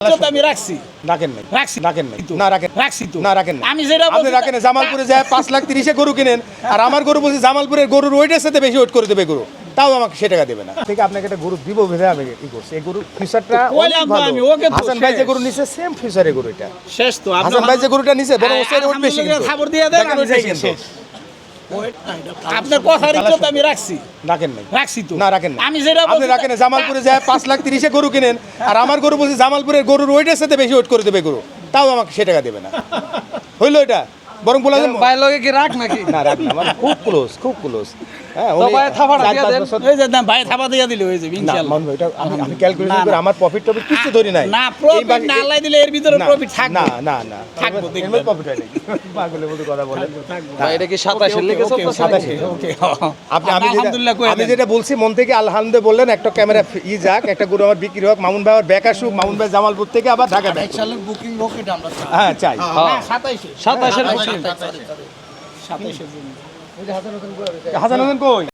আমি রাখছি রাখেন নাই রাখছি রাখেন নাই তো। না রাখেন রাখছি তো। না রাখেন না আমি যেটা আপনি বলছি রাখেন না, জামালপুরে যায় 5,30,000 গরু কিনেন আর আমার গরু বলছি জামালপুরের গরুর ওইটার সাথে বেশি ওয়েট করে দেবে গরু, তাও আমাকে সে টাকা দেবে না। ঠিক আপনাকে একটা গরু দিব ভেবে আমি কি করছি, এই গরুর ফিচারটা কইলাম তো আমি, ওকে তো হাসান ভাই যে শেষ। গরু নিছে সেম ফিচারের গরু এটা। শেষ তো হাসান ভাই যে গরুটা নিছে বড় ওসের ওট বেশি কিন্তু খবর দিয়ে দেন দেখেন আমি ওইটাই যাই কিন্তু। শেষ। আপনার কথার ইজ্জত আমি রাখছি রাখেন নাই রাখছি তো। না রাখেন না আমি যেটা আপনি বলছি রাখেন না, জামালপুরে যায় 5,30,000 গরু কিনেন আর আমার গরু বলছি জামালপুরের গরুর ওইটার সাথে বেশি ওয়েট করে দেবে গরু, তাও আমাকে সে টাকা দেবে না। হইলো এটা বরং বলা ভাই লগে কি রাখ নাকি? না রাখ না, আমার খুব ক্লোজ খুব ক্লোজ। হ্যাঁ তো ভাই থাপাটা দিয়ে দেন। এই যে দাম ভাই থাবা দিয়া দিলে হয়ে যাবে না ইনশাআল্লাহ। মান ভাই, এটা আমি ক্যালকুলেশন না, করে না। আমার প্রফিট টফিট কিছু ধরি নাই। না এই প্রফিট বাকি- না আল্লাহ দিলে এর ভিতরে না, প্রফিট থাকবে না না না থাকবো, এর দেখবেন। মধ্যে প্রফিট হয় নাকি? পাগলের মতো কথা বলেন। ভাই এটা কি 27 লিখে ওকে, চলতেছে? 27 ওকে আপনি আমি আলহামদুলিল্লাহ কই আমি যেটা বলছি মন থেকে আলহামদুলিল্লাহ বললেন, একটা ক্যামেরা যাক, একটা গরু আমার বিক্রি হোক, মামুন ভাই আমার ব্যাক আসুক, মামুন ভাই জামালপুর থেকে আবার ঢাকা ব্যাক করুক। সালের বুকিং হোক এটা আমরা চাই। হ্যাঁ চাই। হ্যাঁ। 27 27 এর27 এর জন্য হাসান হাসান কই?